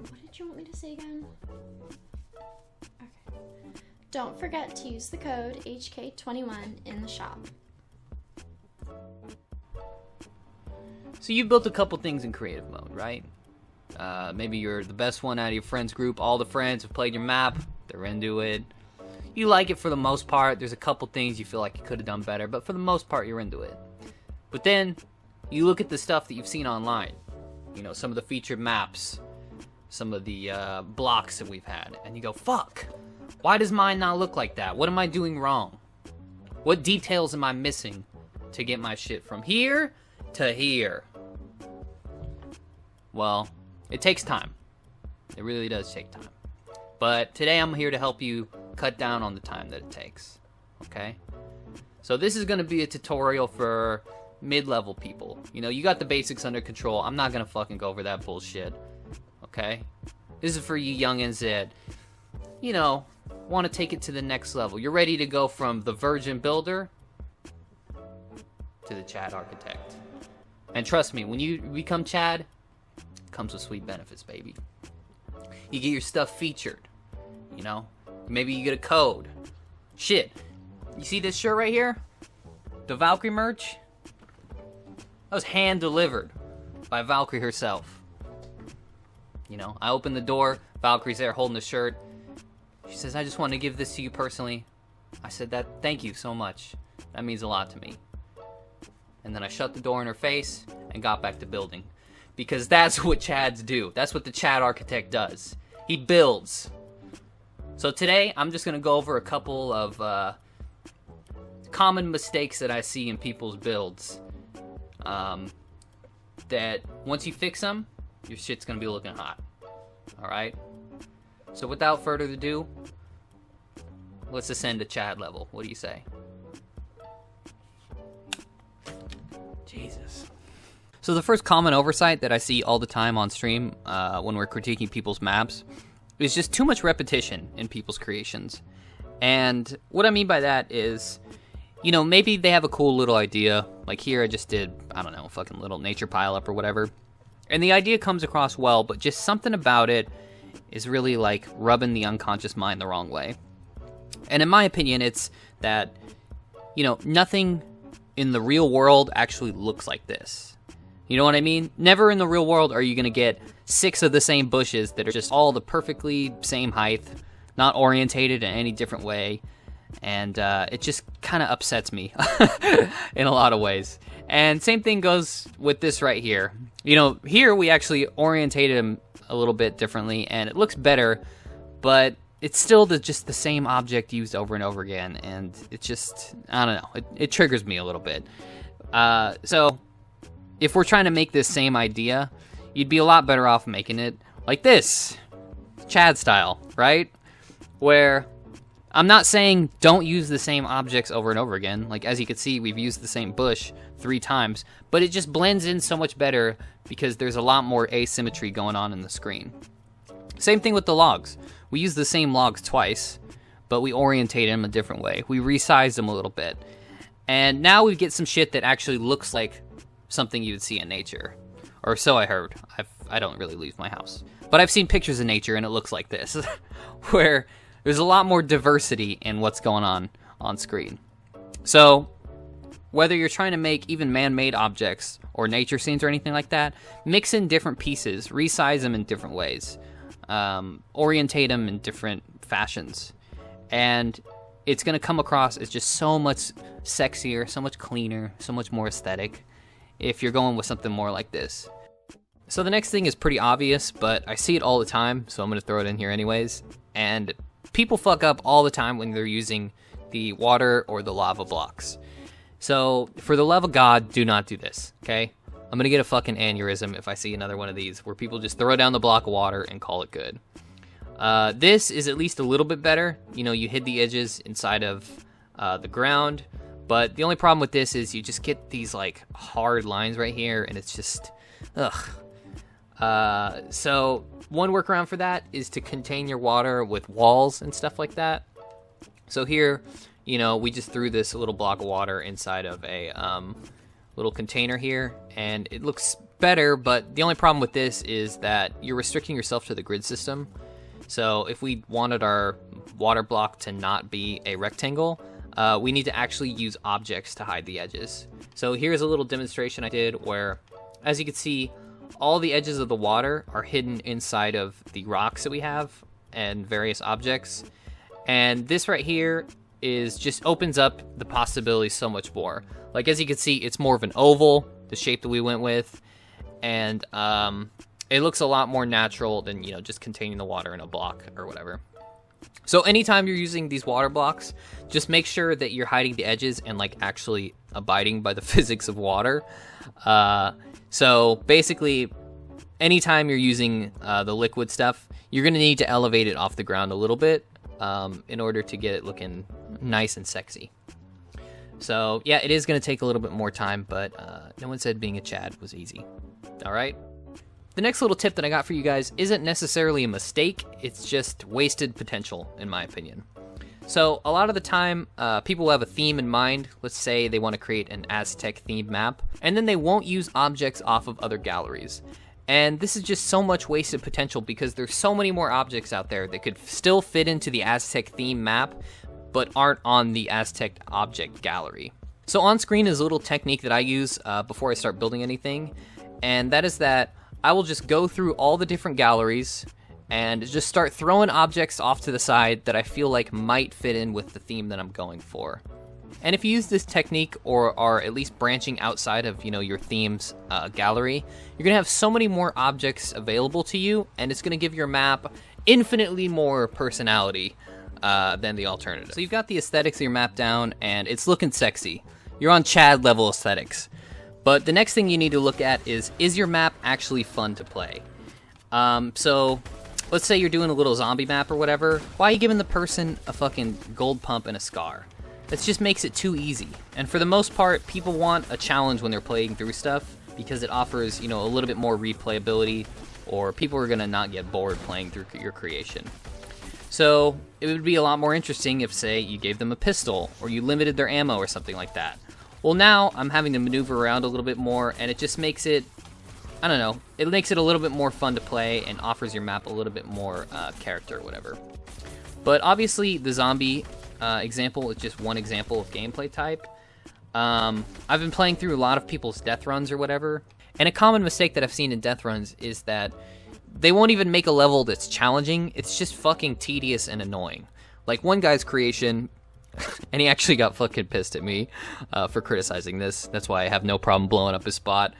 What did you want me to say again? Okay. Don't forget to use the code HK21 in the shop. So you built a couple things in creative mode, right? Maybe you're the best one out of your friends group. All the friends have played your map. They're into it. You like it for the most part. There's a couple things you feel like you could have done better, but for the most part, you're into it. But then you look at the stuff that you've seen online. You know, some of the featured maps, some of the blocks that we've had, and you go, fuck, why does mine not look like that? What am I doing wrong? What details am I missing to get my shit from here to here? Well, it takes time. It really does take time. But today I'm here to help you cut down on the time that it takes, okay? So this is gonna be a tutorial for mid-level people. You know, you got the basics under control. I'm not gonna fucking go over that bullshit, okay? This is for you youngins that, you know, want to take it to the next level. You're ready to go from the virgin builder to the Chad architect. And trust me, when you become Chad, it comes with sweet benefits, baby. You get your stuff featured, you know? Maybe you get a code. Shit, you see this shirt right here? The Valkyrie merch? That was hand delivered by Valkyrie herself. You know, I open the door, Valkyrie's there holding the shirt. She says, I just want to give this to you personally. I said, thank you so much. That means a lot to me. And then I shut the door in her face and got back to building. Because that's what Chads do. That's what the Chad architect does. He builds. So today, I'm just going to go over a couple of common mistakes that I see in people's builds. That once you fix them, your shit's going to be looking hot. Alright? So without further ado, let's ascend to Chad level. What do you say? Jesus. So the first common oversight that I see all the time on stream when we're critiquing people's maps is just too much repetition in people's creations. And what I mean by that is, you know, maybe they have a cool little idea. Like here I just did, I don't know, fucking little nature pile up or whatever. And the idea comes across well, but just something about it is really like rubbing the unconscious mind the wrong way. And in my opinion, it's that, you know, nothing in the real world actually looks like this. You know what I mean? Never in the real world are you going to get 6 of the same bushes that are just all the perfectly same height, not orientated in any different way. And it just kind of upsets me in a lot of ways. And same thing goes with this right here. You know, here we actually orientated them a little bit differently, and it looks better, but it's still just the same object used over and over again, and it just, I don't know, it triggers me a little bit. So if we're trying to make this same idea, you'd be a lot better off making it like this, Chad style, right? Where I'm not saying don't use the same objects over and over again. Like, as you can see, we've used the same bush 3 times, but it just blends in so much better because there's a lot more asymmetry going on in the screen. Same thing with the logs. We use the same logs twice, but we orientate them a different way. We resize them a little bit. And now we get some shit that actually looks like something you would see in nature. Or so I heard. I don't really leave my house. But I've seen pictures of nature and it looks like this. Where there's a lot more diversity in what's going on screen. So whether you're trying to make even man-made objects or nature scenes or anything like that, mix in different pieces, resize them in different ways, orientate them in different fashions, and it's going to come across as just so much sexier, so much cleaner, so much more aesthetic if you're going with something more like this. So the next thing is pretty obvious, but I see it all the time, so I'm going to throw it in here anyways. And people fuck up all the time when they're using the water or the lava blocks. So for the love of God, do not do this, okay? I'm going to get a fucking aneurysm if I see another one of these where people just throw down the block of water and call it good. This is at least a little bit better. You know, you hid the edges inside of the ground, but the only problem with this is you just get these like hard lines right here, and it's just, ugh. So one workaround for that is to contain your water with walls and stuff like that. So here, you know, we just threw this little block of water inside of a little container here, and it looks better, but the only problem with this is that you're restricting yourself to the grid system. So if we wanted our water block to not be a rectangle, we need to actually use objects to hide the edges. So here's a little demonstration I did where, as you can see, all the edges of the water are hidden inside of the rocks that we have and various objects. And this right here is just opens up the possibilities so much more. Like, as you can see, it's more of an oval, the shape that we went with, and it looks a lot more natural than, you know, just containing the water in a block or whatever. So anytime you're using these water blocks, just make sure that you're hiding the edges and like actually abiding by the physics of water. So basically, anytime you're using the liquid stuff, you're going to need to elevate it off the ground a little bit in order to get it looking nice and sexy. So yeah, it is going to take a little bit more time, but no one said being a Chad was easy. All right. The next little tip that I got for you guys isn't necessarily a mistake, it's just wasted potential, in my opinion. So a lot of the time, people will have a theme in mind. Let's say they want to create an Aztec themed map, and then they won't use objects off of other galleries. And this is just so much wasted potential because there's so many more objects out there that could still fit into the Aztec theme map, but aren't on the Aztec object gallery. So on screen is a little technique that I use before I start building anything, and that is that I will just go through all the different galleries and just start throwing objects off to the side that I feel like might fit in with the theme that I'm going for. And if you use this technique or are at least branching outside of, you know, your theme's gallery, you're gonna have so many more objects available to you, and it's gonna give your map infinitely more personality than the alternative. So you've got the aesthetics of your map down, and it's looking sexy. You're on Chad level aesthetics. But the next thing you need to look at is your map actually fun to play? So let's say you're doing a little zombie map or whatever. Why are you giving the person a fucking gold pump and a scar? That just makes it too easy. And for the most part, people want a challenge when they're playing through stuff because it offers, you know, a little bit more replayability, or people are gonna not get bored playing through your creation. So it would be a lot more interesting if, say, you gave them a pistol or you limited their ammo or something like that. Well, now I'm having to maneuver around a little bit more, and it just makes it, I don't know, it makes it a little bit more fun to play and offers your map a little bit more character or whatever. But obviously, the zombie example is just one example of gameplay type. I've been playing through a lot of people's death runs or whatever, and a common mistake that I've seen in death runs is that they won't even make a level that's challenging. It's just fucking tedious and annoying. Like one guy's creation, and he actually got fucking pissed at me for criticizing this. That's why I have no problem blowing up his spot.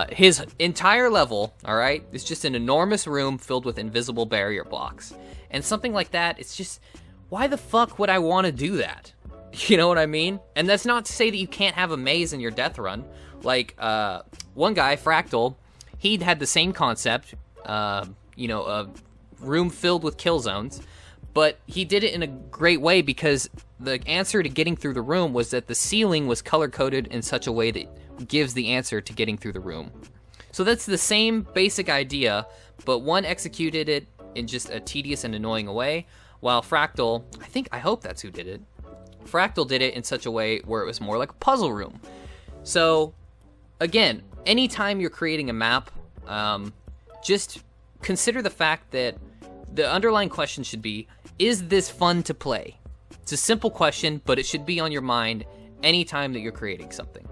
His entire level, all right, is just an enormous room filled with invisible barrier blocks. And something like that, it's just, why the fuck would I want to do that? You know what I mean? And that's not to say that you can't have a maze in your death run. Like, one guy, Fractal, he had the same concept, you know, a room filled with kill zones, but he did it in a great way because the answer to getting through the room was that the ceiling was color-coded in such a way that gives the answer to getting through the room. So that's the same basic idea, but one executed it in just a tedious and annoying way, while Fractal, I hope that's who did it, Fractal did it in such a way where it was more like a puzzle room. So, again, anytime you're creating a map, just consider the fact that the underlying question should be, is this fun to play? It's a simple question, but it should be on your mind anytime that you're creating something.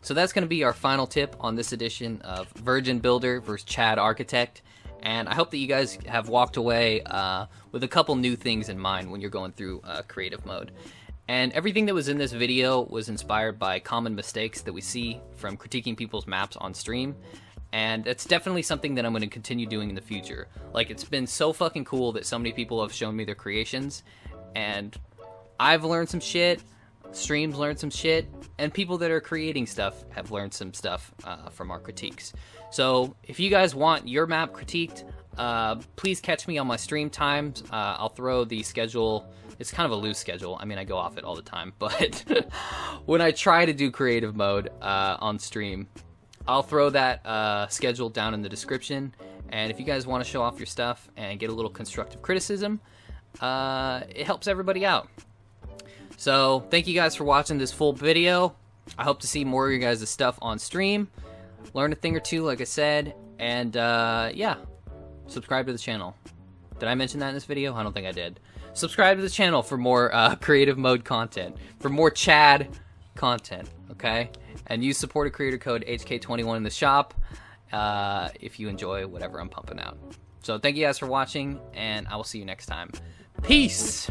So that's going to be our final tip on this edition of Virgin Builder versus Chad Architect. And I hope that you guys have walked away with a couple new things in mind when you're going through creative mode. And everything that was in this video was inspired by common mistakes that we see from critiquing people's maps on stream. And it's definitely something that I'm going to continue doing in the future. Like, it's been so fucking cool that so many people have shown me their creations. And I've learned some shit, streams learned some shit, and people that are creating stuff have learned some stuff from our critiques. So if you guys want your map critiqued, please catch me on my stream times. I'll throw the schedule. It's kind of a loose schedule. I mean, I go off it all the time. But when I try to do creative mode on stream, I'll throw that schedule down in the description. And if you guys want to show off your stuff and get a little constructive criticism, it helps everybody out. So thank you guys for watching this full video. I hope to see more of your guys' stuff on stream. Learn a thing or two, like I said. And, yeah. Subscribe to the channel. Did I mention that in this video? I don't think I did. Subscribe to the channel for more creative mode content. For more Chad content, okay? And use supported creator code HK21 in the shop if you enjoy whatever I'm pumping out. So thank you guys for watching, and I will see you next time. Peace!